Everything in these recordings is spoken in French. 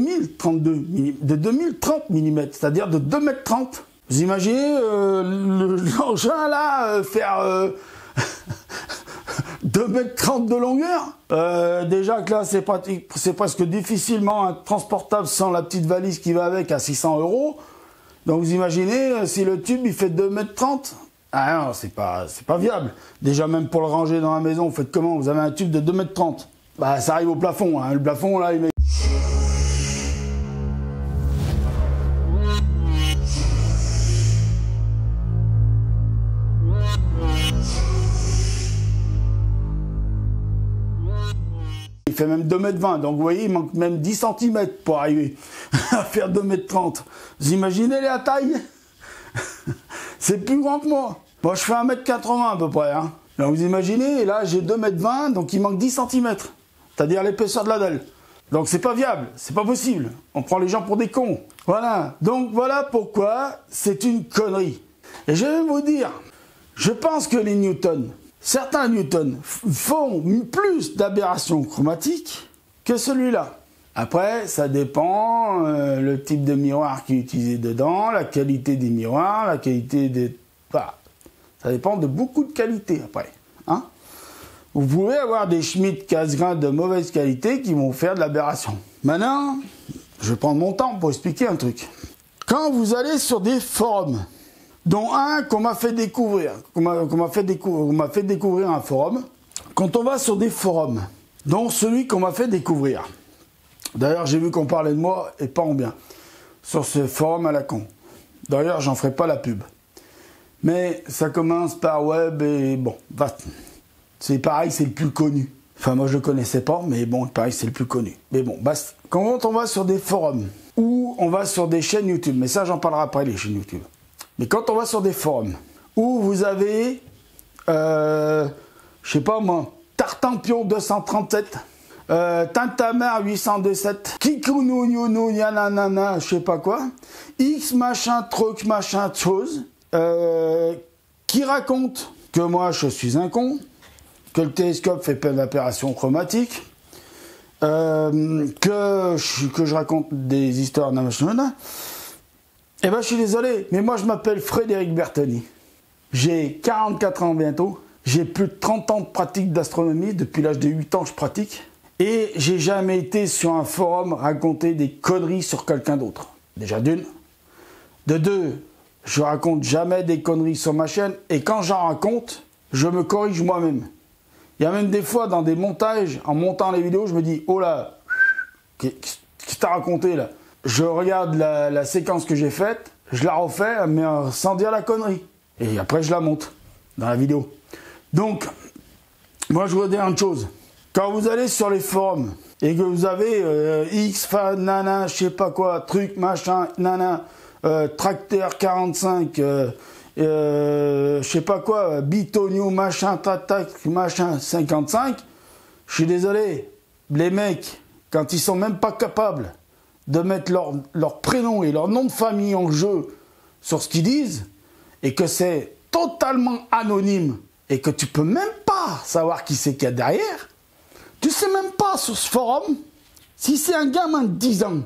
2030 mm, c'est-à-dire de 2,30 m. Vous imaginez l'engin là faire 2,30 m de longueur. Déjà que là c'est pratique, c'est presque difficilement transportable sans la petite valise qui va avec à 600 €. Donc vous imaginez si le tube il fait 2,30 m. Ah non, c'est pas viable. Déjà même pour le ranger dans la maison, vous faites comment? Vous avez un tube de 2,30 m. Bah ça arrive au plafond, hein. Le plafond là il met... Il fait même 2,20 m, donc vous voyez, il manque même 10 cm pour arriver à faire 2,30 m. Vous imaginez la taille? C'est plus grand que moi. Moi, je fais 1,80 m à peu près. Hein. Donc vous imaginez, là j'ai 2,20 m, donc il manque 10 cm. C'est-à-dire l'épaisseur de la dalle. Donc c'est pas viable, c'est pas possible. On prend les gens pour des cons. Voilà. Donc voilà pourquoi c'est une connerie. Et je vais vous dire, je pense que les newtons, certains newtons font plus d'aberrations chromatiques que celui-là. Après, ça dépend le type de miroir qui est utilisé dedans, la qualité des miroirs, la qualité des... Voilà. Ça dépend de beaucoup de qualités après. Hein? Vous pouvez avoir des Schmitt casse-grains de mauvaise qualité qui vont faire de l'aberration. Maintenant, je vais prendre mon temps pour expliquer un truc. Quand vous allez sur des forums, dont un qu'on m'a fait découvrir, qu'on m'a fait découvrir un forum, quand on va sur des forums, dont celui qu'on m'a fait découvrir, d'ailleurs j'ai vu qu'on parlait de moi et pas en bien, sur ce forum à la con, d'ailleurs j'en ferai pas la pub, mais ça commence par web et bon, c'est pareil, c'est le plus connu, enfin moi je le connaissais pas, mais bon, pareil c'est le plus connu, mais bon, quand on va sur des forums, ou on va sur des chaînes YouTube, mais ça j'en parlerai après les chaînes YouTube. Mais quand on va sur des forums où vous avez, je sais pas moi, Tartampion 237, Tintamer 827, Kikunou Yananana, je sais pas quoi, X machin truc machin chose, qui raconte que moi je suis un con, que le télescope fait plein d'aberrations chromatiques, que je raconte des histoires nationales. Eh ben, je suis désolé, mais moi, je m'appelle Frédéric Bertoni. J'ai 44 ans bientôt. J'ai plus de 30 ans de pratique d'astronomie. Depuis l'âge de 8 ans, je pratique. Et j'ai jamais été sur un forum raconter des conneries sur quelqu'un d'autre. Déjà d'une. De deux, je raconte jamais des conneries sur ma chaîne. Et quand j'en raconte, je me corrige moi-même. Il y a même des fois, dans des montages, en montant les vidéos, je me dis, oh là, qu'est-ce que t'as raconté là? Je regarde la séquence que j'ai faite, je la refais, mais sans dire la connerie. Et après, je la monte dans la vidéo. Donc, moi, je voudrais dire une chose. Quand vous allez sur les forums et que vous avez X, fan, nana, je sais pas quoi, truc, machin, nana, tracteur 45, je sais pas quoi, bitonio, machin, tac, machin, 55, je suis désolé, les mecs, quand ils sont même pas capables de mettre leur prénom et leur nom de famille en jeu sur ce qu'ils disent, et que c'est totalement anonyme, et que tu peux même pas savoir qui c'est qu'il y a derrière, tu sais même pas sur ce forum si c'est un gamin de 10 ans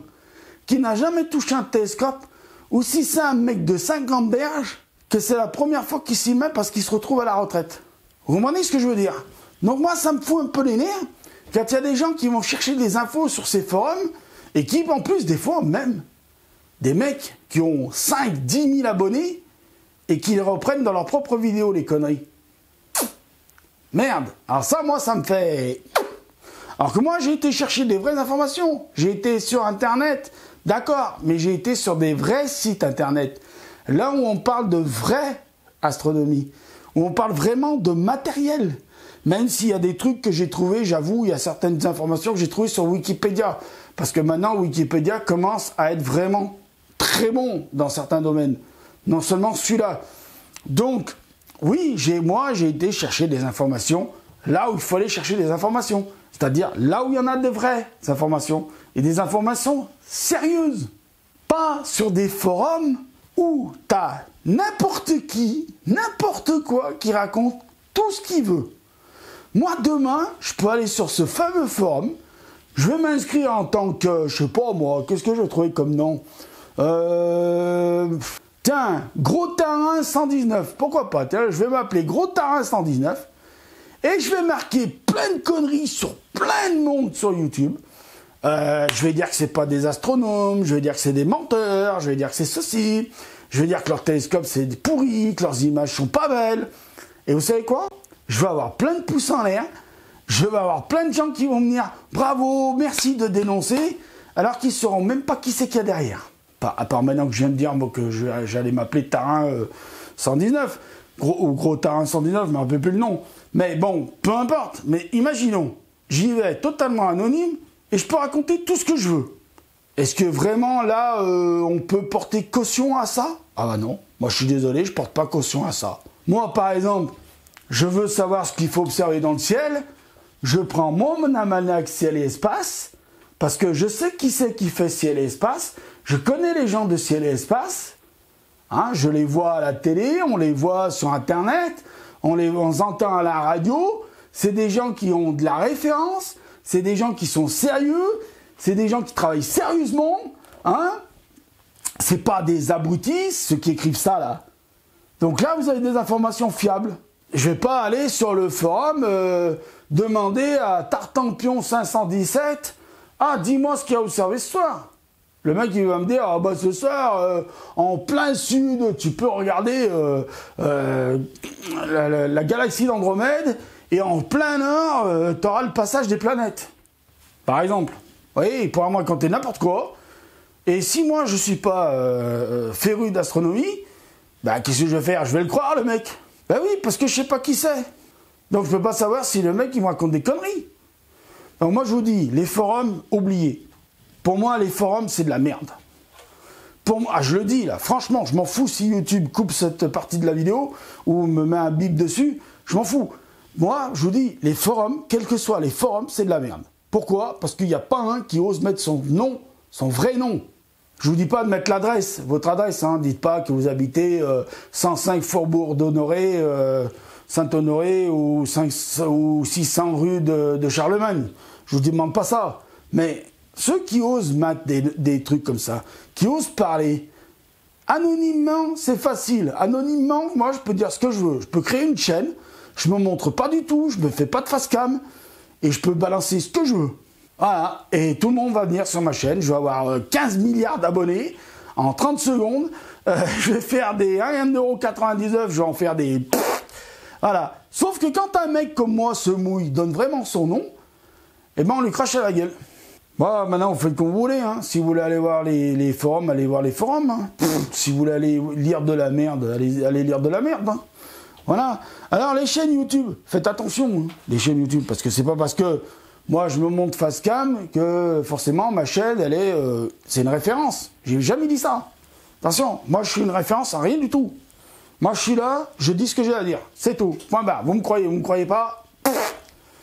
qui n'a jamais touché un télescope, ou si c'est un mec de 50 berges, que c'est la première fois qu'il s'y met parce qu'il se retrouve à la retraite. Vous comprenez ce que je veux dire? Donc moi, ça me fout un peu les nerfs, quand il y a des gens qui vont chercher des infos sur ces forums, et qui, en plus, des fois, même, des mecs qui ont 5, 10 000 abonnés et qui les reprennent dans leurs propres vidéos, les conneries. Merde. Alors ça, moi, ça me fait... Alors que moi, j'ai été chercher des vraies informations. J'ai été sur Internet, d'accord, mais j'ai été sur des vrais sites Internet. Là où on parle de vraie astronomie, où on parle vraiment de matériel. Même s'il y a des trucs que j'ai trouvés, j'avoue, il y a certaines informations que j'ai trouvées sur Wikipédia. Parce que maintenant, Wikipédia commence à être vraiment très bon dans certains domaines. Non seulement celui-là. Donc, oui, moi, j'ai été chercher des informations là où il fallait chercher des informations. C'est-à-dire là où il y en a de vraies informations. Et des informations sérieuses. Pas sur des forums où tu as n'importe qui, n'importe quoi qui raconte tout ce qu'il veut. Moi, demain, je peux aller sur ce fameux forum, Je vais m'inscrire en tant que, je sais pas moi, qu'est-ce que je vais trouver comme nom? Tiens, Gros Tarin 119, pourquoi pas? Tiens, je vais m'appeler Gros Tarin 119 et je vais marquer plein de conneries sur plein de monde sur YouTube. Je vais dire que c'est pas des astronomes, je vais dire que c'est des menteurs, je vais dire que c'est ceci, je vais dire que leur télescope c'est pourri, que leurs images sont pas belles. Et vous savez quoi? Je vais avoir plein de pouces en l'air, je vais avoir plein de gens qui vont me dire bravo, merci de dénoncer, alors qu'ils ne sauront même pas qui c'est qu'il y a derrière. À part maintenant que je viens de dire moi, que j'allais m'appeler Tarin 119, ou Gros Tarin 119, je ne me rappelle plus le nom. Mais bon, peu importe, mais imaginons, j'y vais totalement anonyme et je peux raconter tout ce que je veux. Est-ce que vraiment là, on peut porter caution à ça? Ah bah non, moi je suis désolé, je porte pas caution à ça. Moi par exemple, je veux savoir ce qu'il faut observer dans le ciel, je prends mon almanach ciel et espace, parce que je sais qui c'est qui fait ciel et espace, je connais les gens de ciel et espace, hein, je les vois à la télé, on les voit sur internet, on les entend à la radio, c'est des gens qui ont de la référence, c'est des gens qui sont sérieux, c'est des gens qui travaillent sérieusement, hein, c'est pas des abrutis, ceux qui écrivent ça là. Donc là, vous avez des informations fiables. Je vais pas aller sur le forum demander à Tartampion 517 « Ah, dis-moi ce qu'il a observé ce soir ». Le mec, il va me dire « Ah bah ce soir, en plein sud, tu peux regarder la galaxie d'Andromède et en plein nord, tu auras le passage des planètes. » Par exemple. Vous voyez, il pourra me raconter n'importe quoi. Et si moi, je suis pas féru d'astronomie, bah qu'est-ce que je vais faire? Je vais le croire, le mec. Ben oui, parce que je sais pas qui c'est. Donc je peux pas savoir si le mec il me raconte des conneries. Donc moi je vous dis, les forums, oubliez. Pour moi, les forums, c'est de la merde. Pour moi, je le dis là, franchement, je m'en fous si YouTube coupe cette partie de la vidéo ou me met un bip dessus, je m'en fous. Moi, je vous dis, les forums, quels que soient les forums, c'est de la merde. Pourquoi? Parce qu'il n'y a pas un qui ose mettre son nom, son vrai nom. Je vous dis pas de mettre l'adresse, votre adresse, hein. Dites pas que vous habitez 105 Faubourg d'Honoré, Saint-Honoré ou 600 rue de Charlemagne. Je vous demande pas ça. Mais ceux qui osent mettre des trucs comme ça, qui osent parler, anonymement, c'est facile. Anonymement, moi, je peux dire ce que je veux. Je peux créer une chaîne, je me montre pas du tout, je me fais pas de face cam, et je peux balancer ce que je veux. Voilà, et tout le monde va venir sur ma chaîne, je vais avoir 15 milliards d'abonnés en 30 secondes, je vais faire des 1,99€, je vais en faire des... Voilà, sauf que quand un mec comme moi se mouille, donne vraiment son nom, eh ben on lui crache à la gueule. Bon, maintenant vous faites comme vous voulez, hein. Si vous voulez aller voir les forums, allez voir les forums. Hein. Si vous voulez aller lire de la merde, allez lire de la merde. Hein. Voilà, alors les chaînes YouTube, faites attention, hein, les chaînes YouTube, parce que c'est pas parce que moi, je me montre face cam que forcément ma chaîne, elle est, c'est une référence. J'ai jamais dit ça. Attention, moi je suis une référence à rien du tout. Moi je suis là, je dis ce que j'ai à dire. C'est tout. Point barre. Vous me croyez pas?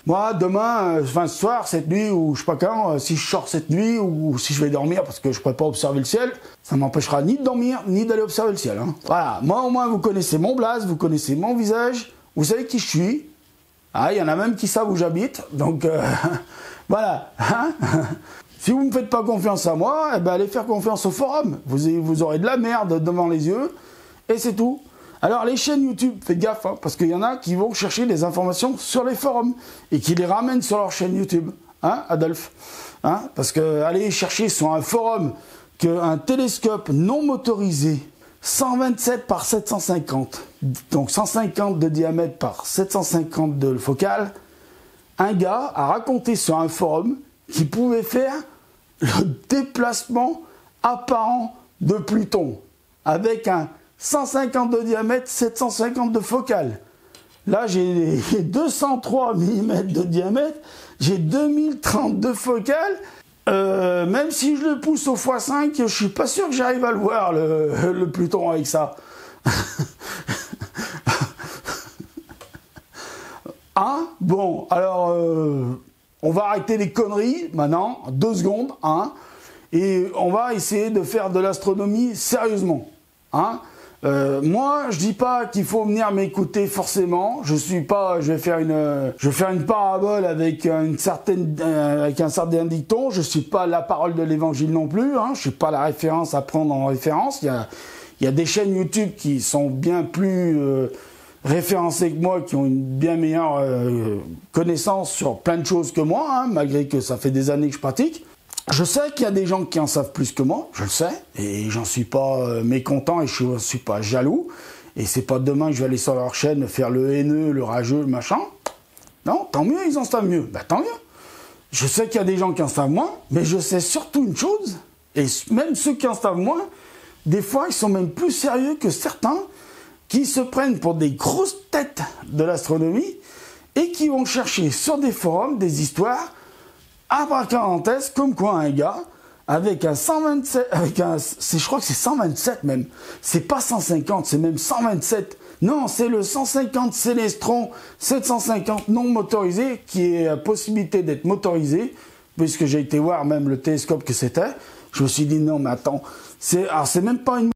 Moi, demain, enfin ce soir, cette nuit, ou je sais pas quand, si je sors cette nuit, ou si je vais dormir parce que je pourrais pas observer le ciel, ça m'empêchera ni de dormir, ni d'aller observer le ciel. Hein. Voilà. Moi au moins vous connaissez mon blaze, vous connaissez mon visage, vous savez qui je suis. Ah, il y en a même qui savent où j'habite, donc voilà. Hein. Si vous ne me faites pas confiance à moi, eh ben allez faire confiance au forum. Vous aurez de la merde devant les yeux, et c'est tout. Alors les chaînes YouTube, faites gaffe, hein, parce qu'il y en a qui vont chercher des informations sur les forums, et qui les ramènent sur leur chaîne YouTube. Hein, Adolphe, hein, parce que aller chercher sur un forum qu'un télescope non motorisé 127 par 750, donc 150 de diamètre par 750 de focale, un gars a raconté sur un forum qu'il pouvait faire le déplacement apparent de Pluton avec un 150 de diamètre, 750 de focale. Là, j'ai 203 mm de diamètre, j'ai 2032 focale. Même si je le pousse au x5, je suis pas sûr que j'arrive à le voir, le Pluton avec ça. Hein? Bon, alors, on va arrêter les conneries maintenant, 2 secondes, hein, et on va essayer de faire de l'astronomie sérieusement. Hein? Moi, je dis pas qu'il faut venir m'écouter forcément. Je vais faire une parabole avec un certain dicton. Je suis pas la parole de l'évangile non plus. Hein. Je suis pas la référence à prendre en référence. Il y a des chaînes YouTube qui sont bien plus référencées que moi, qui ont une bien meilleure connaissance sur plein de choses que moi, hein, malgré que ça fait des années que je pratique. Je sais qu'il y a des gens qui en savent plus que moi, je le sais, et j'en suis pas mécontent et je suis pas jaloux. Et c'est pas demain que je vais aller sur leur chaîne faire le haineux, le rageux, le machin. Non, tant mieux, ils en savent mieux. Bah tant mieux. Je sais qu'il y a des gens qui en savent moins, mais je sais surtout une chose, et même ceux qui en savent moins, des fois ils sont même plus sérieux que certains qui se prennent pour des grosses têtes de l'astronomie et qui vont chercher sur des forums des histoires abracadabrantes, comme quoi un gars, avec un 127, je crois que c'est 127 même, c'est pas 150, c'est même 127, non, c'est le 150 Célestron 750 non motorisé, qui est la possibilité d'être motorisé, puisque j'ai été voir même le télescope que c'était, je me suis dit non mais attends, c'est même pas une